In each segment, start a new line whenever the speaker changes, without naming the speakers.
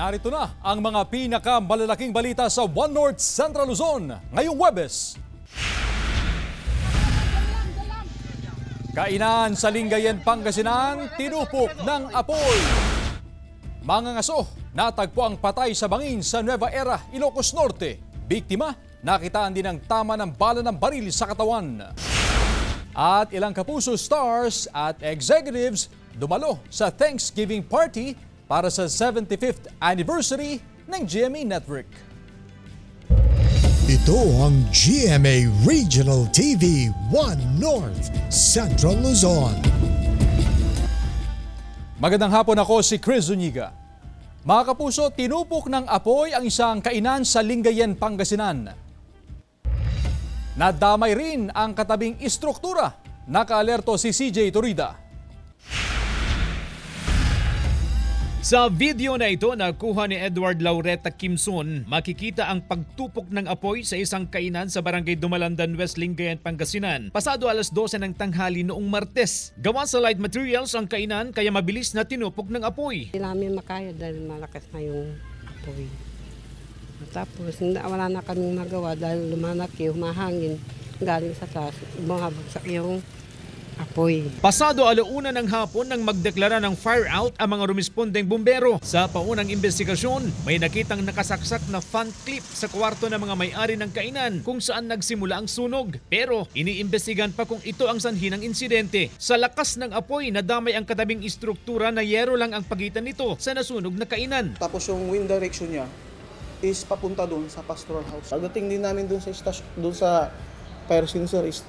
Narito na ang mga pinakamalalaking balita sa One North Central Luzon ngayong Huwebes. Kainan sa Lingayen, Pangasinan, tinupok ng apoy. Mga ngaso, natagpo ang patay sa bangin sa Nueva Era, Ilocos Norte. Biktima, nakitaan din ang tama ng bala ng baril sa katawan. At ilang Kapuso stars at executives dumalo sa Thanksgiving party para sa 75th anniversary ng GMA Network.
Ito ang GMA Regional TV 1 North Central Luzon.
Magandang hapon, ako si Chris Zuniga. Mga Kapuso, tinupok ng apoy ang isang kainan sa Lingayen, Pangasinan. Nadamay rin ang katabing istruktura. Nakaalerto si CJ Torida.
Sa video na ito na kuha ni Edward Laureta Kimson, makikita ang pagtupok ng apoy sa isang kainan sa Barangay Dumalandan, West Lingayen, Pangasinan. Pasado alas 12 ng tanghali noong Martes. Gawa sa light materials ang kainan kaya mabilis na tinupok ng apoy.
Hindi namin makaya dahil malakas na yung apoy. Tapos wala na kaming magawa dahil lumanaki, humahangin galing sa taas, bumabagsak yung apoy.
Pasado alauna ng hapon nang magdeklara ng fire out ang mga rumispondeng bumbero. Sa paunang investigasyon, may nakitang nakasaksak na fan clip sa kwarto ng mga may-ari ng kainan kung saan nagsimula ang sunog. Pero iniimbestigan pa kung ito ang sanhi ng insidente. Sa lakas ng apoy, nadamay ang katabing istruktura na yero lang ang pagitan nito sa nasunog na kainan.
Tapos yung wind direction niya is papunta doon sa pastoral house. Pagdating din namin doon sa fire sensor is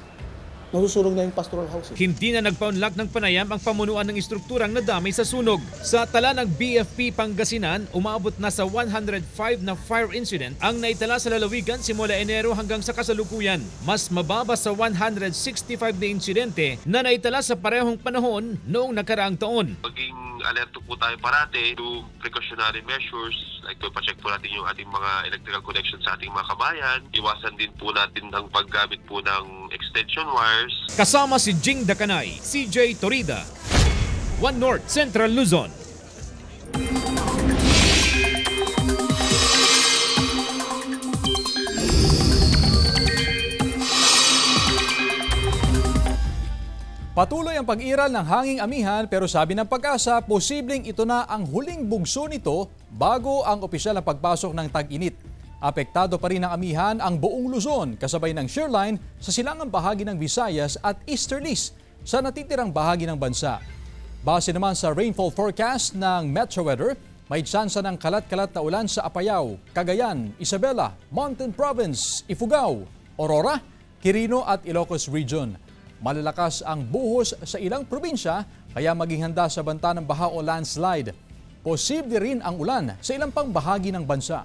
nasusunog na yung pastoral house.
Hindi na nagpaunlak ng panayam ang pamunuan ng istrukturang nadamay sa sunog. Sa tala ng BFP Pangasinan, umabot na sa 105 na fire incident ang naitala sa lalawigan simula Enero hanggang sa kasalukuyan. Mas mababa sa 165 na insidente na naitala sa parehong panahon noong nakaraang taon.
Maging alerto po tayo parate to precautionary measures, like pa-check po natin yung ating mga electrical connection sa ating mga kabayan. Iwasan din po natin ang paggamit po ng extension wires.
Kasama si Jing Dakanay, CJ Torida, One North Central Luzon.
Patuloy ang pag-iral ng hanging amihan pero sabi ng Pag-asa, posibleng ito na ang huling bugso nito bago ang opisyal na pagpasok ng tag-init. Apektado pa rin ng amihan ang buong Luzon kasabay ng shearline sa silangang bahagi ng Visayas at easterlies sa natitirang bahagi ng bansa. Base naman sa rainfall forecast ng Metro Weather, may tsansa ng kalat-kalat na ulan sa Apayao, Cagayan, Isabela, Mountain Province, Ifugao, Aurora, Quirino at Ilocos Region. Malalakas ang buhos sa ilang probinsya kaya maging handa sa banta ng baha o landslide. Posible rin ang ulan sa ilang pang bahagi ng bansa.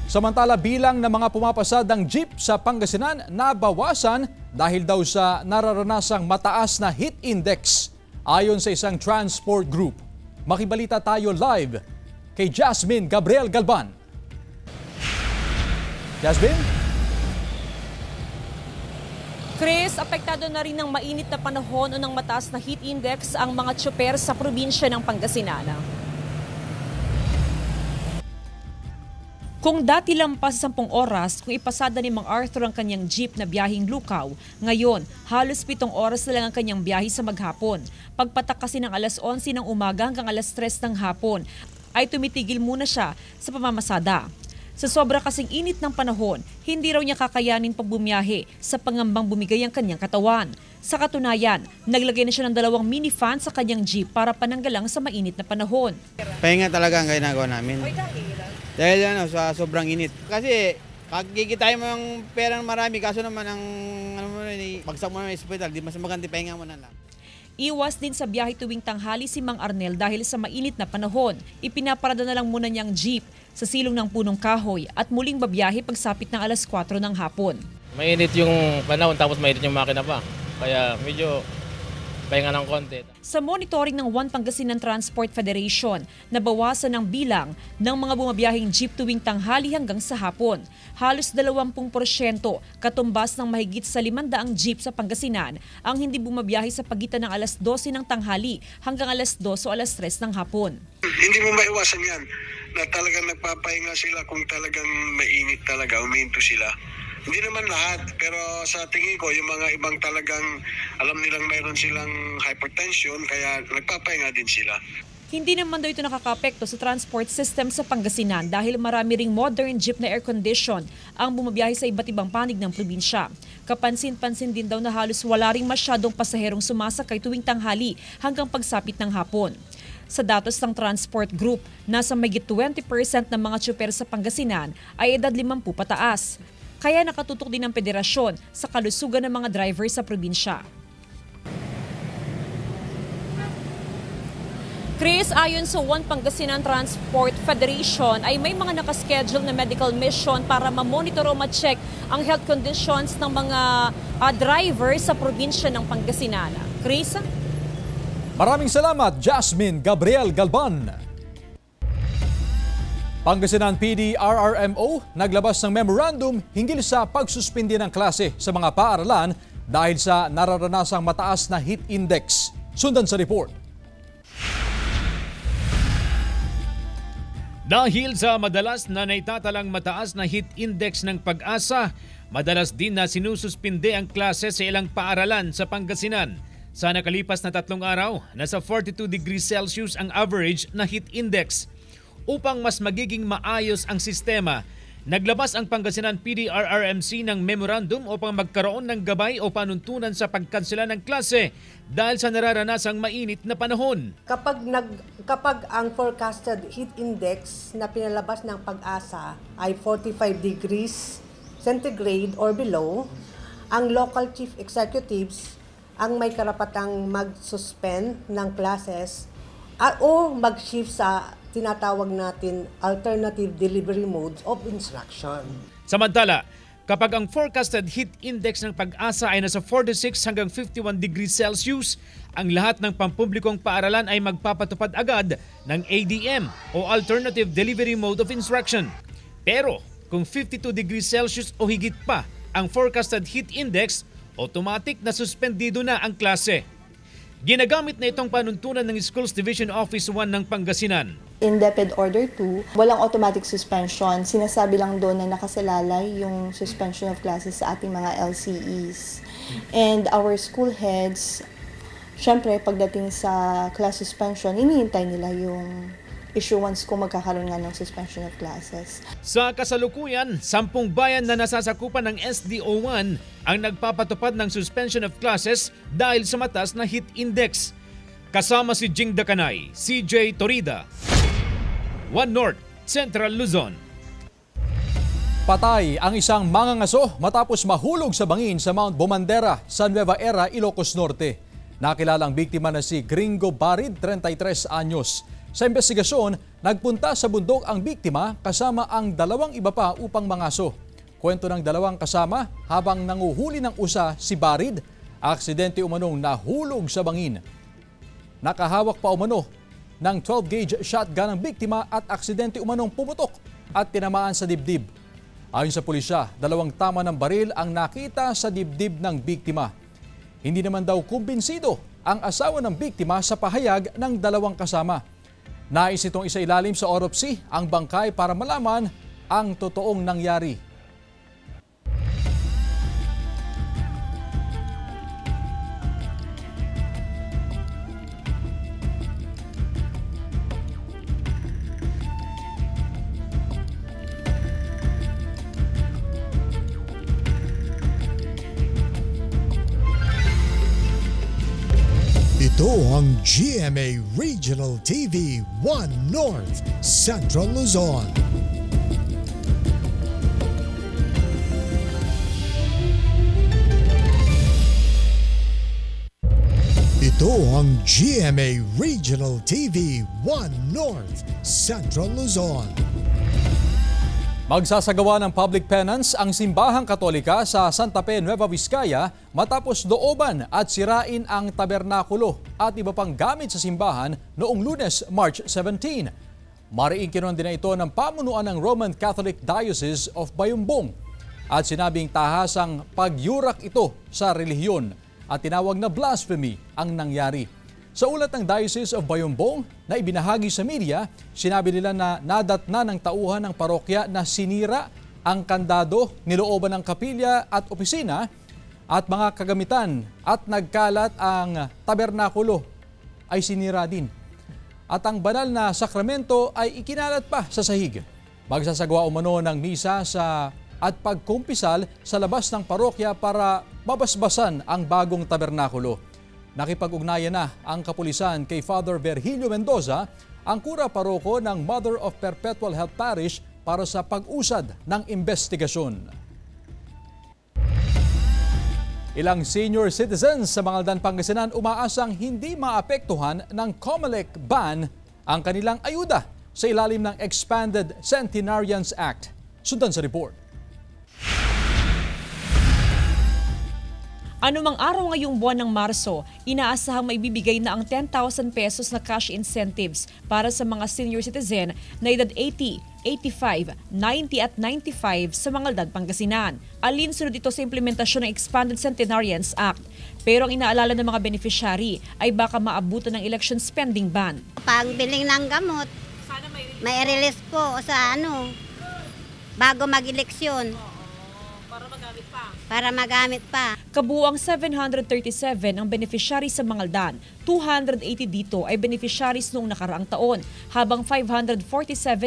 Samantala, bilang ng mga pumapasadang jeep sa Pangasinan nabawasan dahil daw sa nararanasang mataas na heat index ayon sa isang transport group. Makibalita tayo live kay Jasmine Gabriel Galban. Jasmine?
Chris, apektado na rin ng mainit na panahon o ng mataas na heat index ang mga tsoper sa probinsya ng Pangasinan. Kung dati lampas sa 10 oras kung ipasada ni Mang Arthur ang kanyang jeep na biyaheng Lukaw, ngayon halos 7 oras na lang ang kanyang biyahe sa maghapon. Pagpatak kasi ng alas 11 ng umaga hanggang alas 3 ng hapon ay tumitigil muna siya sa pamamasada. Sa sobra kasing init ng panahon, hindi raw niya kakayanin pag bumiyahe sa pangambang bumigay ang kanyang katawan. Sa katunayan, naglagay na siya ng 2 mini fan sa kanyang jeep para pananggalang sa mainit na panahon.
Pahinga talaga ang ginagawa namin. Dahil sa sobrang init. Kasi kikitain mo yung pera marami, kaso naman ang bagsak mo ng hospital, di mas maganda pahinga mo na lang.
Iwas din sa biyahe tuwing tanghali si Mang Arnel dahil sa mainit na panahon. Ipinaparada na lang muna niyang jeep sa silong ng punong kahoy at muling babiyahe pagsapit ng alas 4 ng hapon.
Mainit yung panahon tapos mainit yung makina pa. Kaya medyo pahinga ng konti.
Sa monitoring ng One Pangasinan Transport Federation, nabawasan ang bilang ng mga bumabiyaheng jeep tuwing tanghali hanggang sa hapon. Halos 20% katumbas ng mahigit sa 500 jeep sa Pangasinan ang hindi bumabiyahe sa pagitan ng alas 12 ng tanghali hanggang alas 2 o alas 3 ng hapon.
Hindi mo maiwasan yan na talagang nagpapahinga sila kung talagang mainit talaga, uminto sila. Hindi naman lahat, pero sa tingin ko, yung mga ibang talagang alam nilang mayroon silang hypertension, kaya nagpapahinga din sila.
Hindi naman daw ito nakakapekto sa transport system sa Pangasinan dahil marami ring modern jeep na air condition ang bumabiyahe sa iba't ibang panig ng probinsya. Kapansin-pansin din daw na halos wala ring masyadong pasaherong sumasakay tuwing tanghali hanggang pagsapit ng hapon. Sa datos ng Transport Group, nasa mahigit 20% ng mga tsuper sa Pangasinan ay edad 50 pataas. Kaya nakatutok din ang federasyon sa kalusugan ng mga driver sa probinsya. Chris, ayon sa One Pangasinan Transport Federation ay may mga nakaschedule na medical mission para mamonitor o ma-check ang health conditions ng mga driver sa probinsya ng Pangasinan. Chris?
Maraming salamat, Jasmine Gabriel Galban. Pangasinan PD RRMO naglabas ng memorandum hinggil sa pagsuspindi ng klase sa mga paaralan dahil sa nararanasang mataas na heat index. Sundan sa report.
Dahil sa madalas na naitatalang mataas na heat index ng Pag-asa, madalas din na sinususpinde ang klase sa ilang paaralan sa Pangasinan. Sa nakalipas na 3 araw, nasa 42 degrees Celsius ang average na heat index. Upang mas magiging maayos ang sistema, naglabas ang Pangasinan PD-RRMC ng memorandum upang magkaroon ng gabay o panuntunan sa pagkansela ng klase dahil sa nararanasang mainit na panahon.
Kapag ang forecasted heat index na pinalabas ng Pag-asa ay 45 degrees centigrade or below, ang local chief executives ang may karapatang mag-suspend ng classes o mag-shift sa tinatawag natin alternative delivery modes of instruction.
Samantala, kapag ang forecasted heat index ng Pag-asa ay nasa 46 hanggang 51 degrees Celsius, ang lahat ng pampublikong paaralan ay magpapatupad agad ng ADM o Alternative Delivery Mode of Instruction. Pero kung 52 degrees Celsius o higit pa ang forecasted heat index, automatic na suspendido na ang klase. Ginagamit na itong panuntunan ng Schools Division Office 1 ng Pangasinan.
In DepEd Order 2, walang automatic suspension. Sinasabi lang doon na nakasalalay yung suspension of classes sa ating mga LCEs. And our school heads, syempre pagdating sa class suspension, hinihintay nila yung issuance kung magkakaroon nga ng suspension of classes.
Sa kasalukuyan, 10 bayan na nasasakupan ng SDO1 ang nagpapatupad ng suspension of classes dahil sa mataas na heat index. Kasama si Jing Dakanay, CJ Torida, One North, Central Luzon.
Patay ang isang mangangaso matapos mahulog sa bangin sa Mount Bomandera sa Nueva Era, Ilocos Norte. Nakilala ang biktima na si Gringo Barid, 33 anyos. Sa investigasyon, nagpunta sa bundok ang biktima kasama ang 2 iba pa upang mangaso. Kwento ng 2 kasama, habang nanguhuli ng usa si Barid, aksidente umanong nahulog sa bangin. Nakahawak pa umano ng 12-gauge shotgun ang biktima at aksidente umanong pumutok at tinamaan sa dibdib. Ayon sa pulisya, 2 tama ng baril ang nakita sa dibdib ng biktima. Hindi naman daw kumbinsido ang asawa ng biktima sa pahayag ng 2 kasama. Nais itong isailalim sa autopsy ang bangkay para malaman ang totoong nangyari.
Ito ang GMA Regional TV 1 North, Central Luzon. Ito ang GMA Regional TV 1 North, Central Luzon.
Magsasagawa ng public penance ang Simbahang Katolika sa Santa Fe, Nueva Vizcaya matapos looban at sirain ang tabernakulo at iba pang gamit sa simbahan noong Lunes, March 17. Mariing kinuha din ito ng pamunuan ng Roman Catholic Diocese of Bayumbong at sinabing tahasang pagyurak ito sa relihiyon at tinawag na blasphemy ang nangyari. Sa ulat ng Diocese of Bayumbong na ibinahagi sa media, sinabi nila na nadatna ng tauhan ng parokya na sinira ang kandado, nilooban ng kapilya at opisina at mga kagamitan at nagkalat ang tabernakulo ay sinira din. At ang banal na sakramento ay ikinalat pa sa sahig. Magsasagawa umano ng misa at pagkumpisal sa labas ng parokya para mabasbasan ang bagong tabernakulo. Nakipag-ugnayan na ang kapulisan kay Father Virgilio Mendoza, ang kura paroko ng Mother of Perpetual Help Parish para sa pag-usad ng investigasyon. Ilang senior citizens sa Mangaldan, Pangasinan umaasang hindi maapektuhan ng COMELEC ban ang kanilang ayuda sa ilalim ng Expanded Centenarians Act. Sundan sa report.
Anumang araw ngayong buwan ng Marso, inaasahang maibibigay na ang 10,000 pesos na cash incentives para sa mga senior citizen na edad 80, 85, 90 at 95 sa Mangaldan, Pangasinan. Alinsunod ito sa implementasyon ng Expanded Centenarians Act. Pero ang inaalala ng mga beneficiary ay baka maabutan ng election spending ban.
Pagbiling ng gamot, may release po sa bago mag-eleksyon. Para magamit pa.
Kabuang 737 ang beneficiary sa Mangaldan. 280 dito ay beneficiaries noong nakaraang taon, habang 547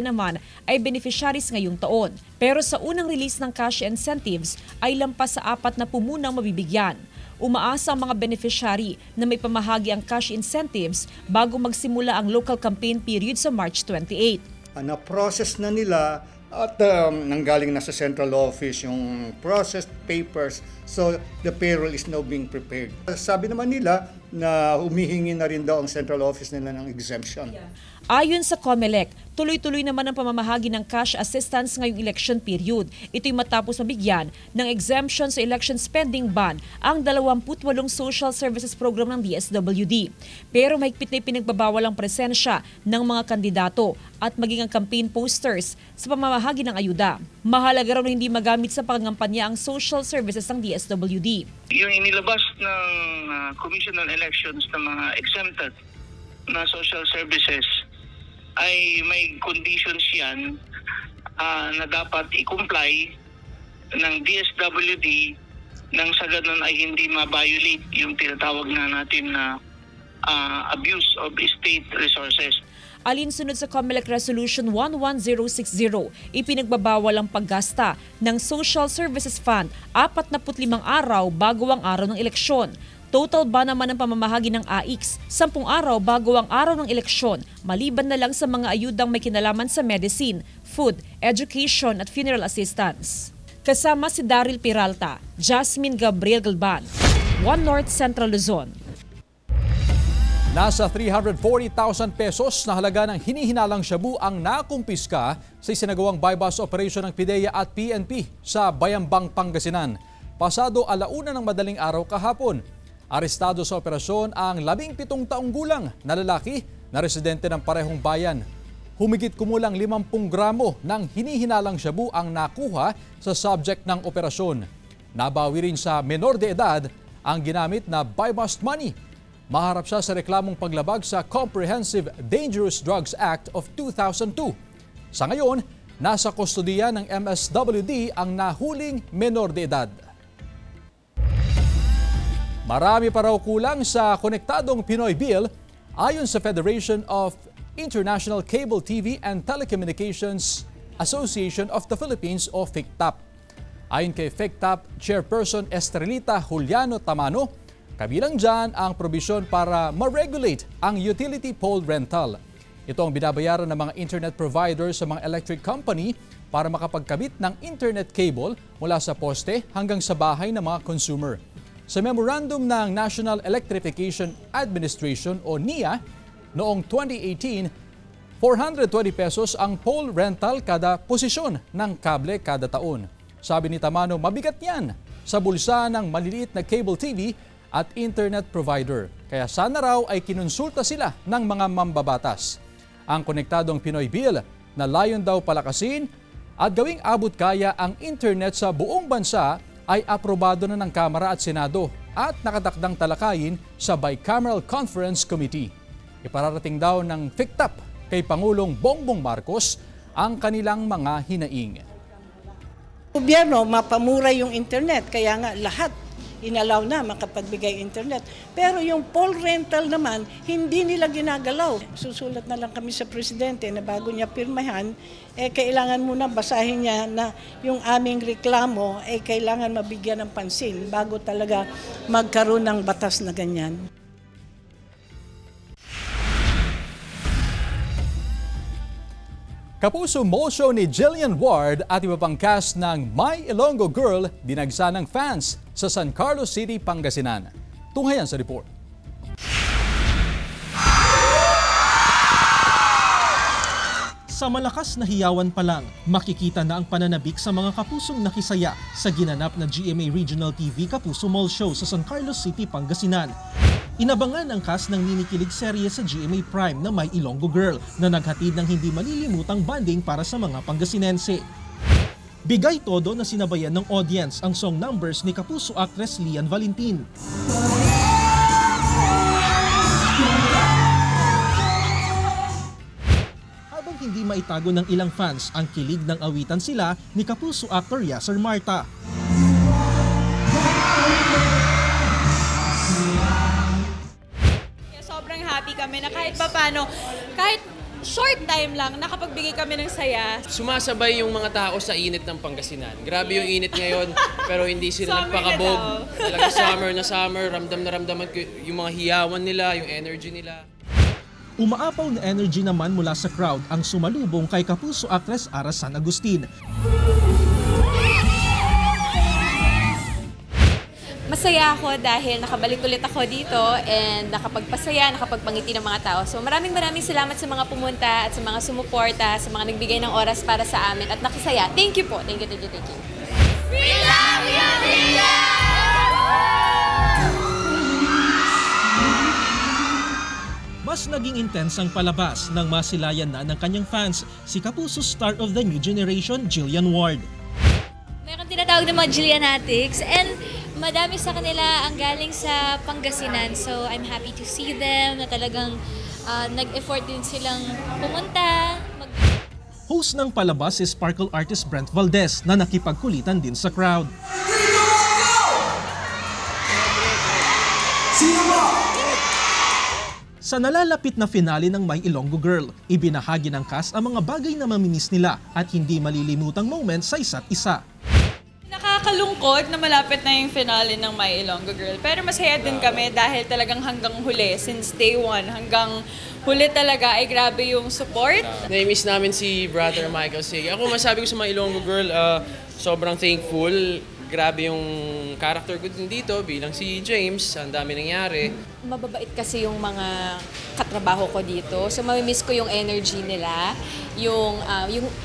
naman ay beneficiaries ngayong taon. Pero sa unang release ng cash incentives ay lampas sa 4 na pumunang mabibigyan. Umaasa ang mga beneficiary na may pamahagi ang cash incentives bago magsimula ang local campaign period sa March 28.
Na-process na nila at nanggaling na sa central office yung processed papers, so the payroll is now being prepared. Sabi naman nila na humihingi na rin daw ang central office nila ng exemption.
Ayon sa COMELEC, tuloy-tuloy naman ang pamamahagi ng cash assistance ngayong election period. Ito'y matapos mabigyan ng exemption sa election spending ban ang 28 social services program ng DSWD. Pero mahigpit na ipinagbabawal ang presensya ng mga kandidato at maging ang campaign posters sa pamamahagi ng ayuda. Mahalaga raw na hindi magamit sa pangangampanya ang social services ng DSWD.
Yung inilabas ng Commission on Elections ng mga exempted na social services ay may conditions yan na dapat i-comply ng DSWD nang sa ganun ay hindi ma-violate yung tinatawag na natin na abuse of state resources.
Alinsunod sa COMELEC Resolution 11060, ipinagbabawal ang paggasta ng Social Services Fund 45 araw bago ang araw ng eleksyon. Total ban naman ang pamamahagi ng AIX 10 araw bago ang araw ng eleksyon, maliban na lang sa mga ayudang may kinalaman sa medicine, food, education at funeral assistance. Kasama si Daryl Peralta, Jasmine Gabriel Galban, One North Central Luzon.
Nasa 340,000 pesos na halaga ng hinihinalang shabu ang nakumpiska sa isinagawang buy-bust operation ng PIDEA at PNP sa Bayambang, Pangasinan. Pasado 1:00 ng madaling araw kahapon. Arestado sa operasyon ang 17 taong gulang na lalaki na residente ng parehong bayan. Humigit kumulang 50 gramo ng hinihinalang shabu ang nakuha sa subject ng operasyon. Nabawi rin sa menor de edad ang ginamit na buy-bust money. Maharap siya sa reklamong paglabag sa Comprehensive Dangerous Drugs Act of 2002. Sa ngayon, nasa kustodiya ng MSWD ang nahuling menor de edad. Marami pa raw kulang sa konektadong Pinoy Bill ayon sa Federation of International Cable TV and Telecommunications Association of the Philippines o FICTAP. Ayon kay FICTAP Chairperson Estrelita Juliano Tamano, kabilang dyan ang probisyon para ma-regulate ang utility pole rental. Ito ang binabayaran ng mga internet providers sa mga electric company para makapagkabit ng internet cable mula sa poste hanggang sa bahay ng mga consumer. Sa memorandum ng National Electrification Administration o NEA noong 2018, 420 pesos ang pole rental kada posisyon ng kable kada taon. Sabi ni Tamano, mabigat yan sa bulsa ng maliliit na cable TV at internet provider. Kaya sana raw ay kinonsulta sila ng mga mambabatas. Ang konektadong Pinoy Bill na layon daw palakasin at gawing abot kaya ang internet sa buong bansa ay aprobado na ng Kamara at Senado at nakatakdang talakayin sa Bicameral Conference Committee. Ipararating daw ng FICTAP kay Pangulong Bongbong Marcos ang kanilang mga hinaing.
Gobyerno, mapamura yung internet, kaya nga lahat inalaw na makapagbigay internet. Pero yung pole rental naman, hindi nila ginagalaw. Susulat na lang kami sa presidente na bago niya pirmahan, kailangan muna basahin niya na yung aming reklamo kailangan mabigyan ng pansin bago talaga magkaroon ng batas na ganyan.
Kapuso motion ni Jillian Ward at iba pang cast ng My Ilonggo Girl dinagsa ng fans sa San Carlos City, Pangasinan. Tunghayan sa report.
Sa malakas na hiyawan pa lang, makikita na ang pananabik sa mga kapusong nakisaya sa ginanap na GMA Regional TV Kapuso Mall Show sa San Carlos City, Pangasinan. Inabangan ang cast ng ninikilig serye sa GMA Prime na My Ilonggo Girl na naghatid ng hindi malilimutang banding para sa mga Pangasinense. Bigay todo na sinabayan ng audience ang song numbers ni Kapuso actress Lian Valentin. Habang hindi maitago ng ilang fans ang kilig ng awitan sila ni Kapuso actor Yasser Marta.
Sobrang happy kami na kahit papano, kahit short time lang, nakapagbigay kami ng saya.
Sumasabay yung mga tao sa init ng Pangasinan. Grabe yung init ngayon, pero hindi sila nagpakabog. Talaga summer na summer, ramdam na ramdaman ko yung mga hiyawan nila, yung energy nila.
Umaapaw na energy naman mula sa crowd ang sumalubong kay Kapuso actress Ara San Agustin.
Masaya ako dahil nakabalik ulit ako dito and nakapagpasaya, nakapagpangiti ng mga tao. So maraming salamat sa mga pumunta at sa mga sumuporta, sa mga nagbigay ng oras para sa amin at nakisaya. Thank you po. Thank you. We love you, Villa!
Mas naging intense ang palabas nang masilayan na ng kanyang fans si Kapuso star of the new generation, Jillian Ward.
Meron tinatawag na mga Jillianatics and madami sa kanila ang galing sa Pangasinan. So I'm happy to see them na talagang nag-effort din silang pumunta.
Host ng palabas si Sparkle artist Brent Valdez na nakipagkulitan din sa crowd. Sa nalalapit na finale ng My Ilonggo Girl, ibinahagi ng cast ang mga bagay na mamimiss nila at hindi malilimutang moment sa isa't isa.
Nakakalungkot na malapit na yung finale ng My Ilonggo Girl. Pero masaya din kami dahil talagang hanggang huli, since day one, hanggang huli talaga ay grabe yung support.
Na-miss namin si Brother Michael Sige. Ako masabi ko sa My Ilonggo Girl, sobrang thankful. Grabe yung character ko din dito bilang si James, ang dami nangyari.
Mababait kasi yung mga katrabaho ko dito. So mamimiss ko yung energy nila, yung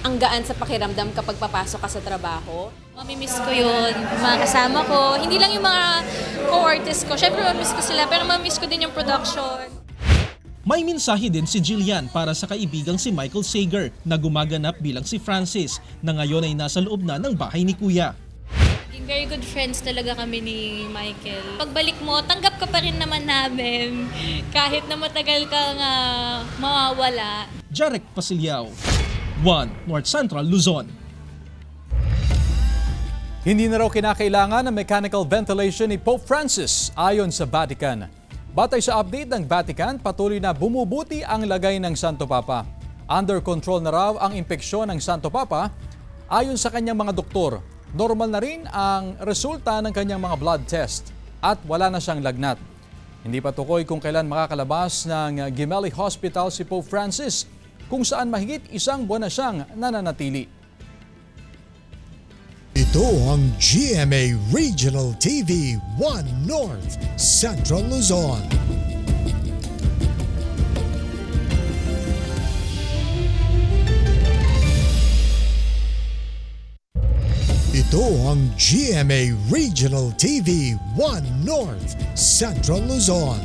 ang gaan sa pakiramdam kapag papasok ka sa trabaho.
Mamimiss ko yun, mga kasama ko. Hindi lang yung mga co-artists ko. Syempre mamimiss ko sila, pero mamimiss ko din yung production.
May mensahe din si Jillian para sa kaibigang si Michael Sager na gumaganap bilang si Francis na ngayon ay nasa loob na ng bahay ni Kuya.
Very good friends talaga kami ni Michael. Pagbalik mo, tanggap ka pa rin naman namin kahit na matagal kang mawawala.
Jarek Pasilyao, 1 North Central Luzon.
Hindi na raw kinakailangan ng mechanical ventilation ni Pope Francis ayon sa Vatican. Batay sa update ng Vatican, patuloy na bumubuti ang lagay ng Santo Papa. Under control na raw ang impeksyon ng Santo Papa ayon sa kanyang mga doktor. Normal na rin ang resulta ng kanyang mga blood test at wala na siyang lagnat. Hindi pa tukoy kung kailan makakalabas ng Gemelli Hospital si Pope Francis kung saan mahigit 1 buwan na siyang nananatili.
Ito ang GMA Regional TV 1 North Central Luzon. Ito ang GMA Regional TV 1 North Central Luzon.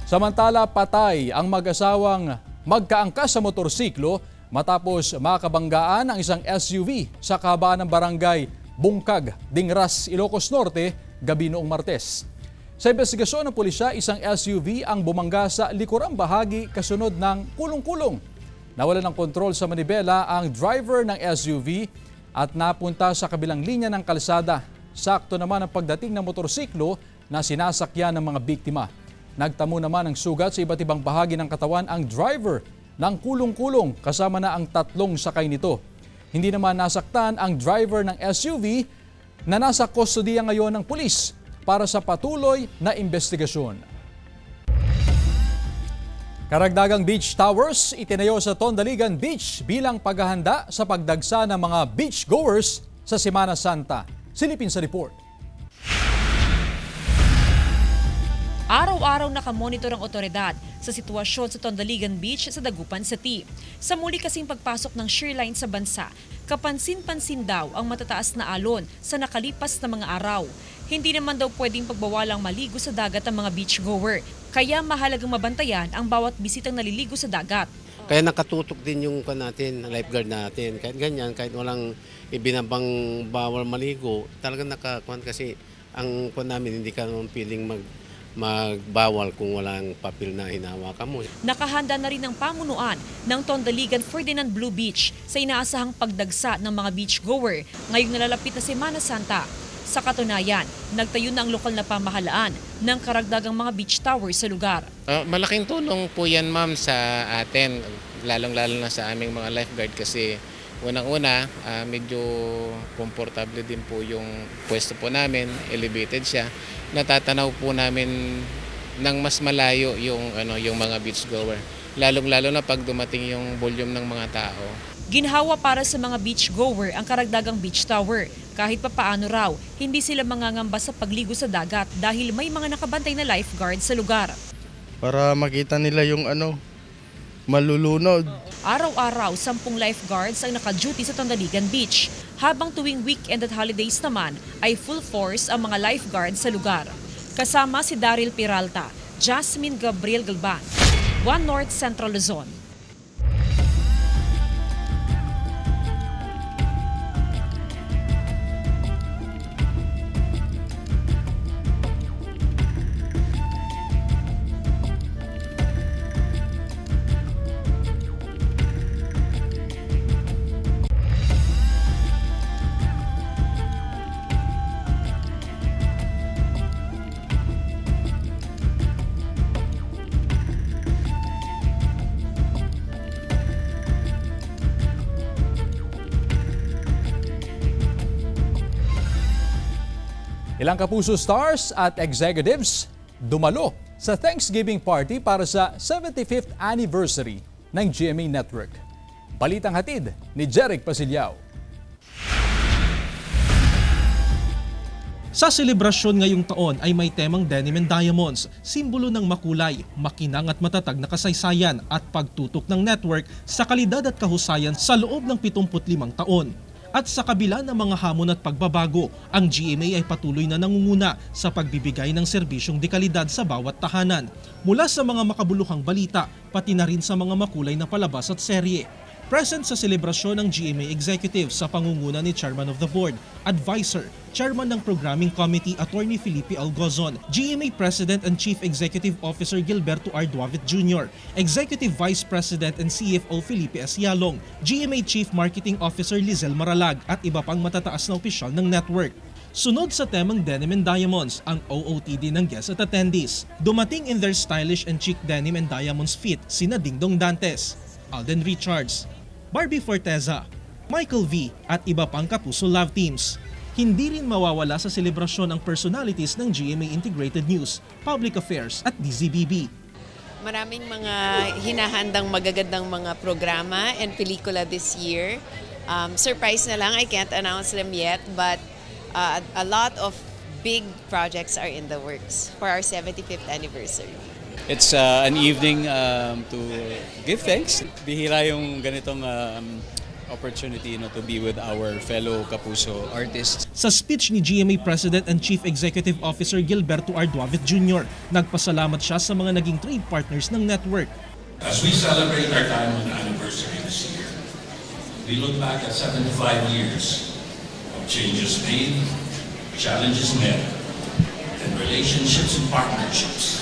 Samantala, patay ang mag-asawang magkaangkas sa motorsiklo matapos makabanggaan ang isang SUV sa kahabaan ng barangay Bungkag, Dingras, Ilocos Norte, gabi noong Martes. Sa investigasyon ng pulisya, isang SUV ang bumangga sa likurang bahagi kasunod ng kulong-kulong. Nawala ng kontrol sa manibela ang driver ng SUV at napunta sa kabilang linya ng kalsada. Sakto naman ang pagdating ng motorsiklo na sinasakyan ng mga biktima. Nagtamo naman ng sugat sa iba't ibang bahagi ng katawan ang driver ng kulong-kulong kasama na ang 3 sakay nito. Hindi naman nasaktan ang driver ng SUV na nasa kustodiya ngayon ng pulis para sa patuloy na investigasyon. Karagdagang beach towers itinayo sa Tondaligan Beach bilang paghahanda sa pagdagsa ng mga beachgoers sa Semana Santa. Silipin sa report.
Araw-araw nakamonitor ang otoridad sa sitwasyon sa Tondaligan Beach sa Dagupan City. Sa muli kasing pagpasok ng shoreline sa bansa, kapansin-pansin daw ang matataas na alon sa nakalipas na mga araw. Hindi naman daw pwedeng pagbawalang maligo sa dagat ang mga beachgoer, kaya mahalagang mabantayan ang bawat bisitang naliligo sa dagat.
Kaya nakatutok din yung natin, lifeguard natin. Kahit ganyan, kahit walang ibinabang bawal maligo, talagang nakakuan kasi ang namin hindi ka naman piling magbawal kung walang papel na hinahawakan mo.
Nakahanda na rin ang pamunuan ng Tondaligan Ferdinand Blue Beach sa inaasahang pagdagsa ng mga beachgoer ngayong nalalapit na Semana Santa. Sa katunayan, nagtayo na ang lokal na pamahalaan ng karagdagang mga beach towers sa lugar.
Malaking tulong po yan, ma'am, sa atin, lalong-lalo na sa aming mga lifeguard kasi unang-una, medyo komportable din po yung pwesto po namin, elevated siya. Natatanaw po namin ng mas malayo yung mga beachgoer. Lalong-lalo na pag dumating yung volume ng mga tao.
Ginhawa para sa mga beachgoer ang karagdagang beach tower. Kahit papaano raw, hindi sila mangangamba sa pagligo sa dagat dahil may mga nakabantay na lifeguard sa lugar.
Para makita nila yung malulunod.
Araw-araw, 10 lifeguards ang naka-duty sa Tondaligan Beach. Habang tuwing weekend at holidays naman ay full force ang mga lifeguards sa lugar. Kasama si Daryl Peralta, Jasmine Gabriel Galban, 1 North Central Luzon.
Ilang kapuso stars at executives dumalo sa Thanksgiving party para sa 75th anniversary ng GMA Network. Balitang hatid ni Jeric Pasilyao.
Sa selebrasyon ngayong taon ay may temang Denim and Diamonds, simbolo ng makulay, makinang at matatag na kasaysayan at pagtutok ng network sa kalidad at kahusayan sa loob ng 75 taon. At sa kabila ng mga hamon at pagbabago, ang GMA ay patuloy na nangunguna sa pagbibigay ng serbisyong dekalidad sa bawat tahanan. Mula sa mga makabuluhang balita, pati na rin sa mga makulay na palabas at serye. Present sa selebrasyon ng GMA Executive sa pangunguna ni Chairman of the Board, Advisor, Chairman ng Programming Committee Attorney Felipe Algozon, GMA President and Chief Executive Officer Gilberto R. Duavit Jr., Executive Vice President and CFO Felipe S. Yalong, GMA Chief Marketing Officer Lizel Maralag at iba pang matataas na opisyal ng network. Sunod sa temang Denim and Diamonds, ang OOTD ng guests at attendees. Dumating in their stylish and chic denim and diamonds fit sina Dingdong Dantes, Alden Richards, Barbie Forteza, Michael V. at iba pang kapuso love teams. Hindi rin mawawala sa selebrasyon ang personalities ng GMA Integrated News, Public Affairs at DZBB.
Maraming mga hinahandang magagandang mga programa and pelikula this year. Surprise na lang, I can't announce them yet, but a lot of big projects are in the works for our 75th anniversary.
It's an evening to give thanks. Bihira yung ganitong
opportunity to be with our fellow Kapuso artists.
Sa speech ni GMA President and Chief Executive Officer Gilberto Arduavit Jr., nagpasalamat siya sa mga naging trade partners ng network.
As we celebrate our diamond anniversary this year, we look back at 75 years of changes made, challenges met, and relationships and partnerships.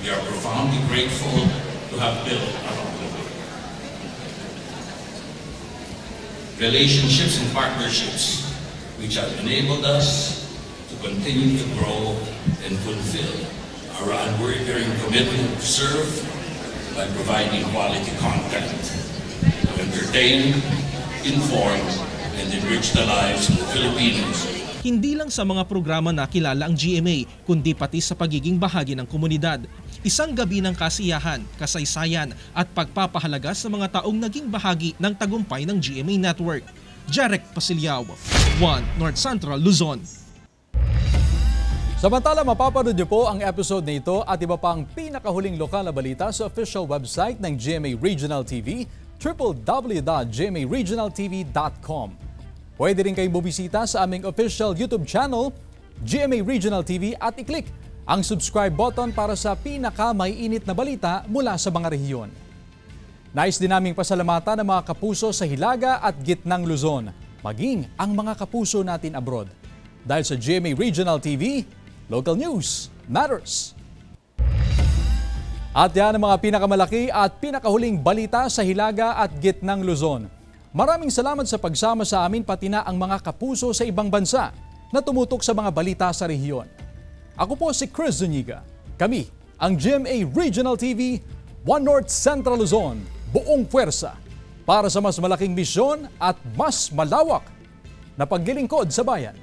We are profoundly grateful to have built along the way. Relationships and partnerships which have enabled us to continue to grow and fulfill our unwavering commitment to serve by providing quality content to entertain, inform, and enrich the lives of the Filipinos.
Hindi lang sa mga programa nakilala ang GMA, kundi pati sa pagiging bahagi ng komunidad. Isang gabi ng kasiyahan, kasaysayan at pagpapahalaga sa mga taong naging bahagi ng tagumpay ng GMA Network. Jarek Pasilyao, 1 North Central, Luzon.
Samantala, mapapanood niyo po ang episode na ito at iba pang pinakahuling lokal na balita sa official website ng GMA Regional TV, www.gmaregionaltv.com. Pwede rin kayong bumisita sa aming official YouTube channel, GMA Regional TV, at i-click ang subscribe button para sa pinaka-maiinit na balita mula sa mga rehiyon. Nais din naming pasalamatan ng mga kapuso sa Hilaga at Gitnang Luzon, maging ang mga kapuso natin abroad. Dahil sa GMA Regional TV, local news matters. At yan ang mga pinakamalaki at pinakahuling balita sa Hilaga at Gitnang Luzon. Maraming salamat sa pagsama sa amin pati na ang mga kapuso sa ibang bansa na tumutok sa mga balita sa rehiyon. Ako po si Chris Zuniga. Kami ang GMA Regional TV, 1 North Central Luzon, buong puwersa para sa mas malaking misyon at mas malawak na paglilingkod sa bayan.